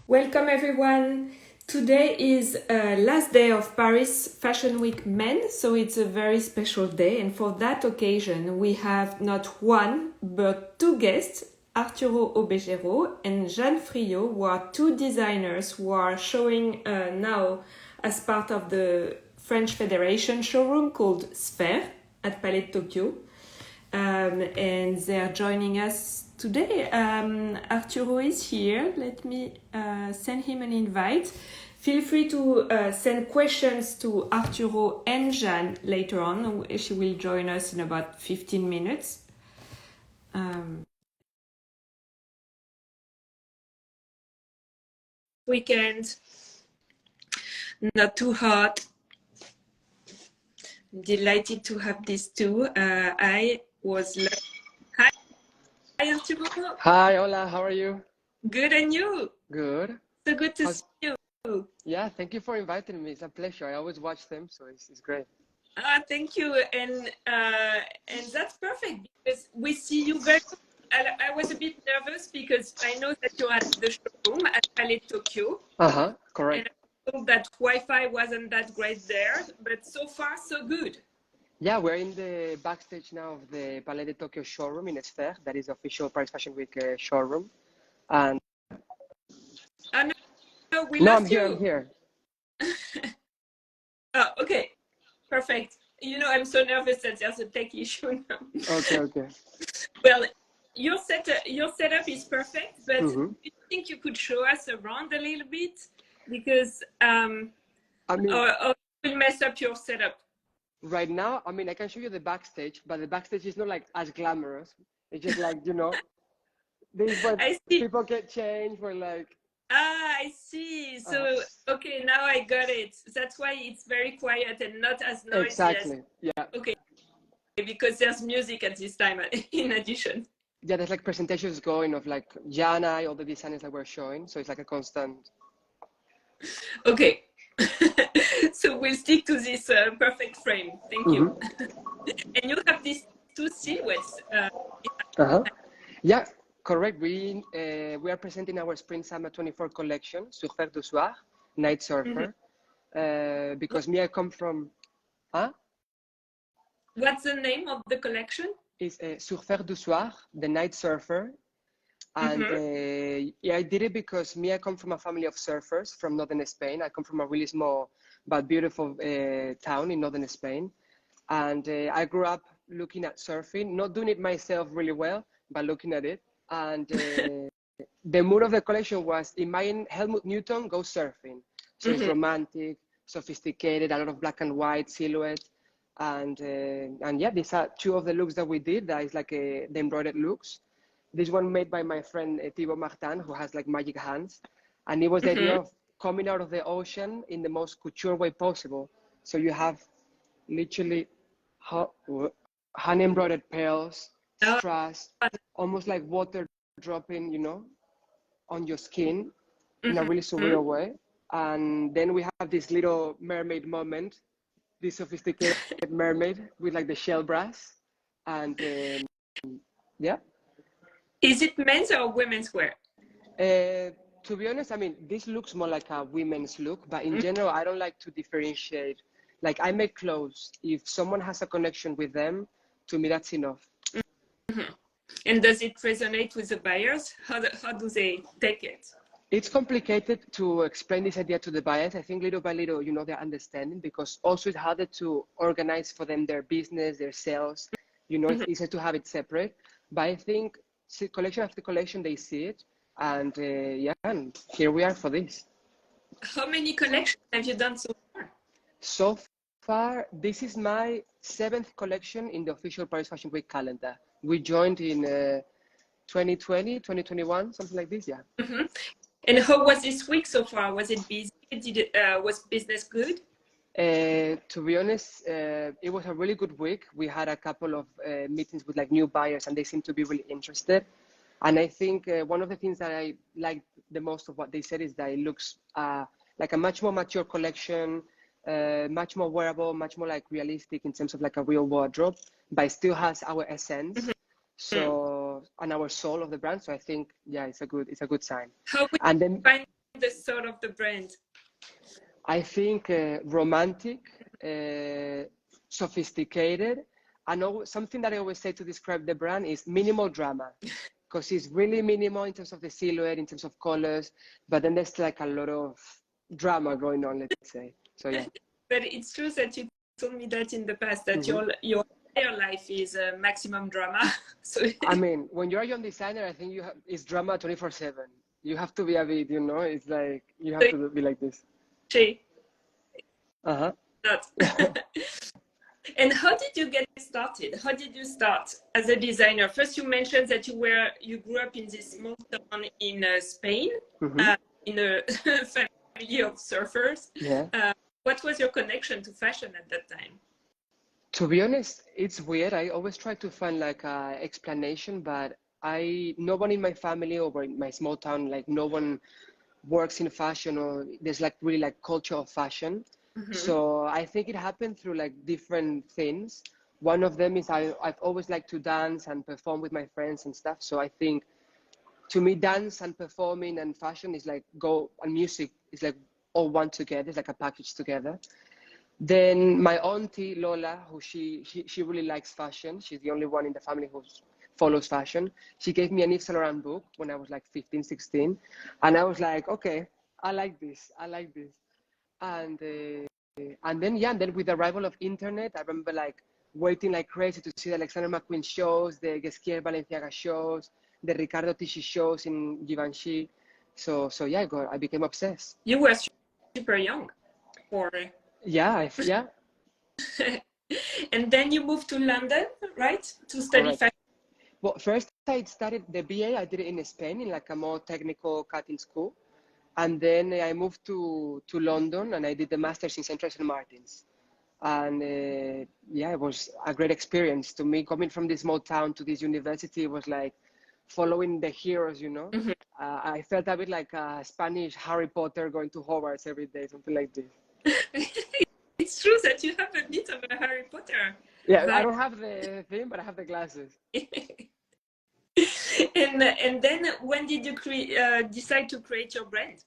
Welcome everyone. Today is last day of Paris Fashion Week Men, so it's a very special day, and for that occasion we have not one but two guests, Arturo Obegero and Jeanne Friot, who are two designers who are showing now as part of the French Federation showroom called Sphere at Palais de Tokyo. And they are joining us today. Arturo is here. Let me send him an invite. Feel free to send questions to Arturo and Jeanne later on. She will join us in about 15 minutes. Weekend, not too hot. Delighted to have these two. I was Hi, Arturo. Hi, hola, how are you? Good, and you? Good. So good to see you. Yeah, thank you for inviting me. It's a pleasure. I always watch them, so it's great. Thank you, and that's perfect because we see you very. I was a bit nervous because I know that you're at the showroom at Palais Tokyo. Correct. And I thought that Wi-Fi wasn't that great there, but so far so good. Yeah, we're in the backstage now of the Palais de Tokyo showroom in Sphere. That is the official Paris Fashion Week showroom. And No, we no, lost you. I'm here. Oh, okay, perfect. You know, I'm so nervous that there's a tech issue now. Okay. Well, your setup is perfect, but do you think you could show us around a little bit? Because or will mess up your setup. Right now, I can show you the backstage, but the backstage is not like as glamorous. It's just like, this is where people get changed, where like. I see. So, okay, now I got it. That's why it's very quiet and not as noisy. Exactly, yeah. Okay, because there's music at this time in addition. Yeah, there's like presentations going of like Jana, all the designers that we're showing. So it's like a constant. Okay. So we'll stick to this perfect frame. Thank you. And you have these two silhouettes. Yeah, correct. We are presenting our Spring Summer 24 collection, Surfer du Soir, Night Surfer. Because me, I come from. What's the name of the collection? It's Surfer du Soir, the Night Surfer. And yeah, I did it because me, I come from a family of surfers from northern Spain. I come from a really small but beautiful town in northern Spain. And I grew up looking at surfing, not doing it myself really well, but looking at it. And the mood of the collection was, imagine Helmut Newton goes surfing. So it's romantic, sophisticated, a lot of black and white silhouette. And yeah, these are two of the looks that we did. That is like the embroidered looks. This one made by my friend Thibaut Martin, who has like magic hands. And it was the idea of coming out of the ocean in the most couture way possible. So you have literally hand embroidered pearls, strass, almost like water dropping, on your skin in a really surreal way. And then we have this little mermaid moment, this sophisticated mermaid with like the shell brass. And yeah. Is it men's or women's wear? To be honest, this looks more like a women's look, but in general, I don't like to differentiate. Like I make clothes. If someone has a connection with them, to me, that's enough. And does it resonate with the buyers? How do they take it? It's complicated to explain this idea to the buyers. I think little by little, they're understanding, because also it's harder to organize for them their business, their sales. It's easier to have it separate. But I think collection after collection, they see it. And yeah, and here we are for this. How many collections have you done so far? So far, this is my 7th collection in the official Paris Fashion Week calendar. We joined in 2020, 2021, something like this, yeah. And how was this week so far? Was it busy? Was business good? To be honest, it was a really good week. We had a couple of meetings with like new buyers, and they seem to be really interested. And I think one of the things that I liked the most of what they said is that it looks like a much more mature collection, much more wearable, much more like realistic in terms of like a real wardrobe, but it still has our essence. So, and our soul of the brand. So I think, yeah, it's a good sign. How would and then find the soul of the brand? I think romantic, sophisticated, and something that I always say to describe the brand is minimal drama, because it's really minimal in terms of the silhouette, in terms of colors, but then there's like a lot of drama going on, let's say. So yeah. But it's true that you told me that in the past, that Mm-hmm. your entire life is maximum drama. So I mean, when you're a young designer, I think it's drama 24/7. You have to be a bit, it's like you have to be like this. Uh-huh. And how did you get started? How did you start as a designer? First, you mentioned that you grew up in this small town in Spain, Mm-hmm. in a family of surfers. Yeah. What was your connection to fashion at that time? To be honest, it's weird. I always try to find like a explanation, but no one in my family or in my small town, like no one works in fashion or there's like really like culture of fashion. Mm-hmm. So I think it happened through like different things. One of them is I've always liked to dance and perform with my friends and stuff. So I think to me, dance and performing and fashion is like and music is like all one together. It's like a package together. Then my auntie Lola, who she really likes fashion. She's the only one in the family who follows fashion. She gave me an Yves Saint Laurent book when I was like 15, 16. And I was like, okay, I like this. I like this. And then with the arrival of internet, I remember like waiting like crazy to see the Alexander McQueen shows, the Gesquier Balenciaga shows, the Riccardo Tisci shows in Givenchy. So yeah, I became obsessed. You were super young, or yeah. And then you moved to London, right, to study fashion? Well, first I studied the BA. I did it in Spain in like a more technical cutting school, and then I moved to London and I did the master's in Central St. Martin's. And it was a great experience. To me, coming from this small town to this university was like following the heroes, Mm-hmm. I felt a bit like a Spanish Harry Potter going to Hogwarts every day, something like this. It's true that you have a bit of a Harry Potter. Yeah, vibe. I don't have the thing, but I have the glasses. And then when did you decide to create your brand?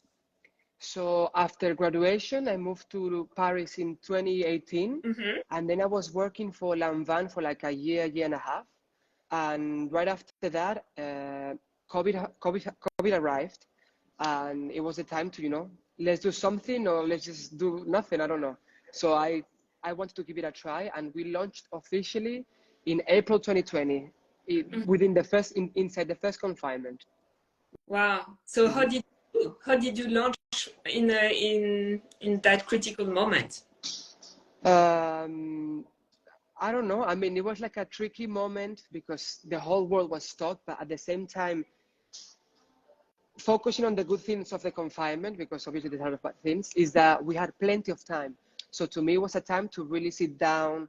So after graduation, I moved to Paris in 2018, mm-hmm. and then I was working for Lanvin for like a year and a half. And right after that, COVID arrived, and it was the time to, let's do something or let's just do nothing. I don't know. So I wanted to give it a try, and we launched officially in April 2020, within the inside the first confinement. Wow! So how did you launch in that critical moment? I don't know. I mean, it was like a tricky moment because the whole world was stuck, but at the same time, focusing on the good things of the confinement, because obviously there's a lot of bad things, is that we had plenty of time. So to me, it was a time to really sit down,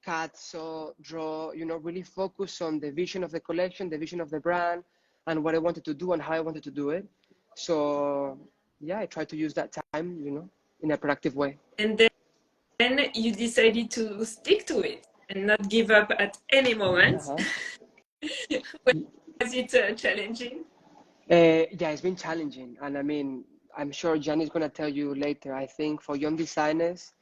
cut, sew, draw, really focus on the vision of the collection, the vision of the brand, and what I wanted to do and how I wanted to do it. So yeah, I tried to use that time, in a productive way. And then you decided to stick to it and not give up at any moment. Was it challenging? Yeah, it's been challenging. And I mean, I'm sure Jan is going to tell you later. I think for young designers,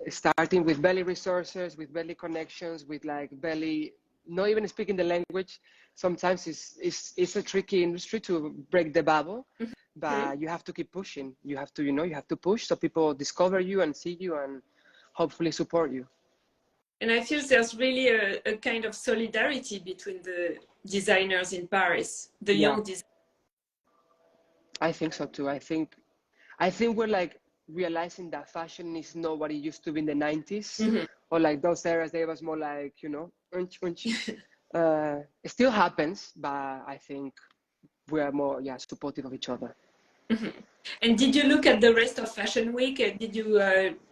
starting with barely resources, with barely connections, with like barely not even speaking the language, sometimes it's a tricky industry to break the bubble. Mm-hmm. But you have to keep pushing. You have to, you have to push so people discover you and see you and hopefully support you. And I feel there's really a kind of solidarity between the designers in Paris, the young designers. I think so too. I think we're like realizing that fashion is not what it used to be in the 90s, mm-hmm. or like those eras. They was more like, it still happens, but I think we are more supportive of each other. Mm-hmm. And did you look at the rest of Fashion Week? Did you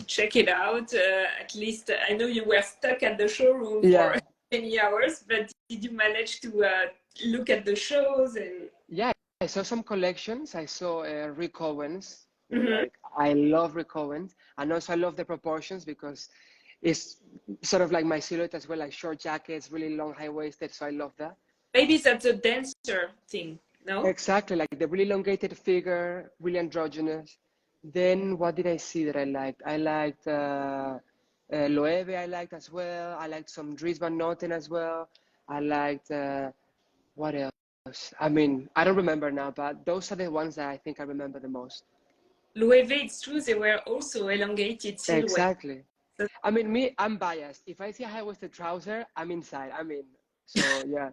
check it out? At least I know you were stuck at the showroom for many hours, but did you manage to look at the shows? And yeah, I saw some collections. I saw Rick Owens. Mm-hmm. Like, I love Rick Owens, and also I love the proportions because it's sort of like my silhouette as well, like short jackets, really long, high-waisted. So I love that. Maybe that's a dancer thing. no? Exactly, like the really elongated figure, really androgynous. Then what did I see that I liked? I liked Loewe, I liked as well. I liked some Dries Van Noten as well. I liked, what else? I mean, I don't remember now, but those are the ones that I think I remember the most. Loewe, it's true, they were also elongated silhouette. Exactly. I mean, me, I'm biased. If I see a high-waisted trouser, I'm inside. I mean, so yeah.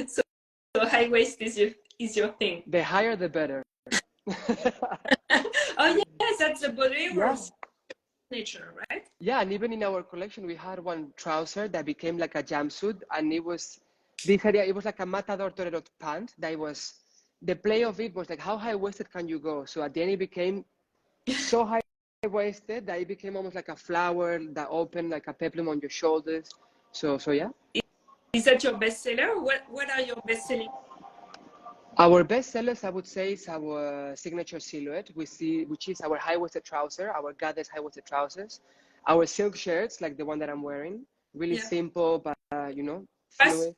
So, so high waist is your thing. The higher, the better. Oh yes, that's the Obegero Yeah. signature, right? Yeah, and even in our collection, we had one trouser that became like a jumpsuit, and it was this area. It was like a matador torero pant. That was the play of it was like how high waisted can you go? So at the end, it became so high waisted that it became almost like a flower that opened like a peplum on your shoulders. So yeah. Is that your bestseller? What are your best-selling? Our best sellers, I would say, is our signature silhouette, which is our high-waisted trouser, our goddess high-waisted trousers, our silk shirts, like the one that I'm wearing, really Yeah. simple, but Us? fluid,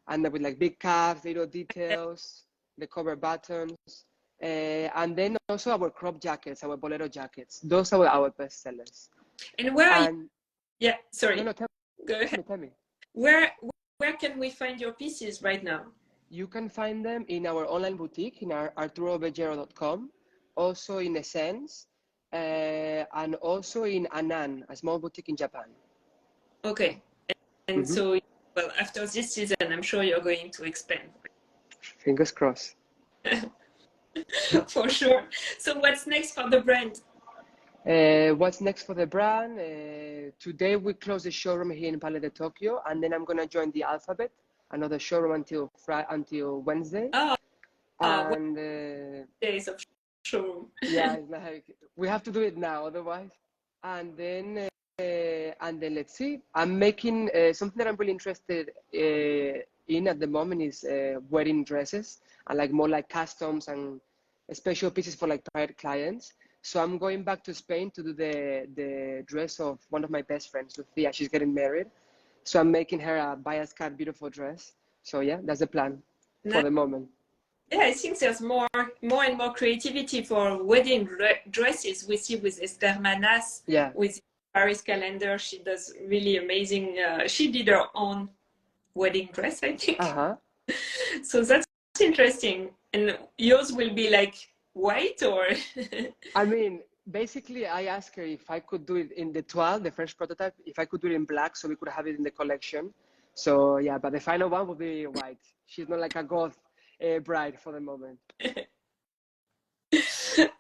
and with like big calves, little details, the cover buttons, and then also our crop jackets, our bolero jackets. Those are our best sellers. And where are you? And Yeah, sorry. no, Go ahead. tell me. Where can we find your pieces right now? You can find them in our online boutique in our arturoobegero.com, also in Essence, and also in Anan, a small boutique in Japan. Okay. And so, well, after this season, I'm sure you're going to expand. Fingers crossed. For sure. So what's next for the brand? What's next for the brand? Today we close the showroom here in Palais de Tokyo, and then I'm gonna join the Alphabet, another showroom until Wednesday. And days of showroom. yeah, it's like we have to do it now, otherwise. And then let's see. I'm making something that I'm really interested in at the moment is wedding dresses and like more like customs and special pieces for like private clients. So I'm going back to Spain to do the dress of one of my best friends, Lucia. She's getting married. So I'm making her a bias cut beautiful dress. So yeah, that's the plan for the moment. Yeah, I think there's more and more creativity for wedding dresses. We see with Esther Manas, with Paris calendar. She does really amazing. She did her own wedding dress, I think. So that's interesting. And yours will be like white or? I mean, basically, I asked her if I could do it in the toile, the French prototype, if I could do it in black so we could have it in the collection. So yeah, but the final one will be white. She's not like a goth bride for the moment.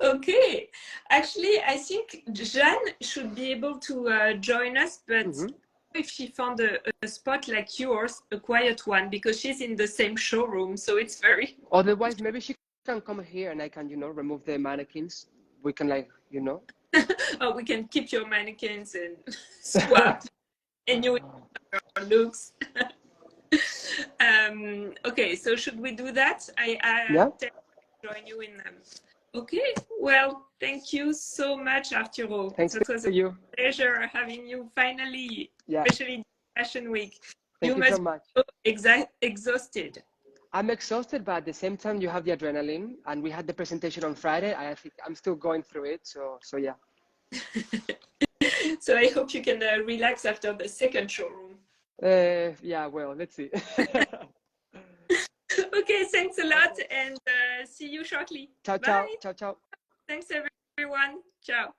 Okay. Actually, I think Jeanne should be able to join us, but if she found a spot like yours, a quiet one, because she's in the same showroom, so it's very... Otherwise, maybe she can come here and I can, remove the mannequins. We can Oh, we can keep your mannequins and swap and your looks. Okay, so should we do that? I join you in them. Okay, well, thank you so much, Arturo. Thanks it was a pleasure having you finally, especially Fashion Week. Thank you so much. Be so exhausted. I'm exhausted, but at the same time, you have the adrenaline, and we had the presentation on Friday. I think I'm still going through it, so yeah. So I hope you can relax after the second showroom. Yeah, well, let's see. Okay, thanks a lot, and see you shortly. Ciao, Bye. ciao, ciao, ciao. Thanks, everyone. Ciao.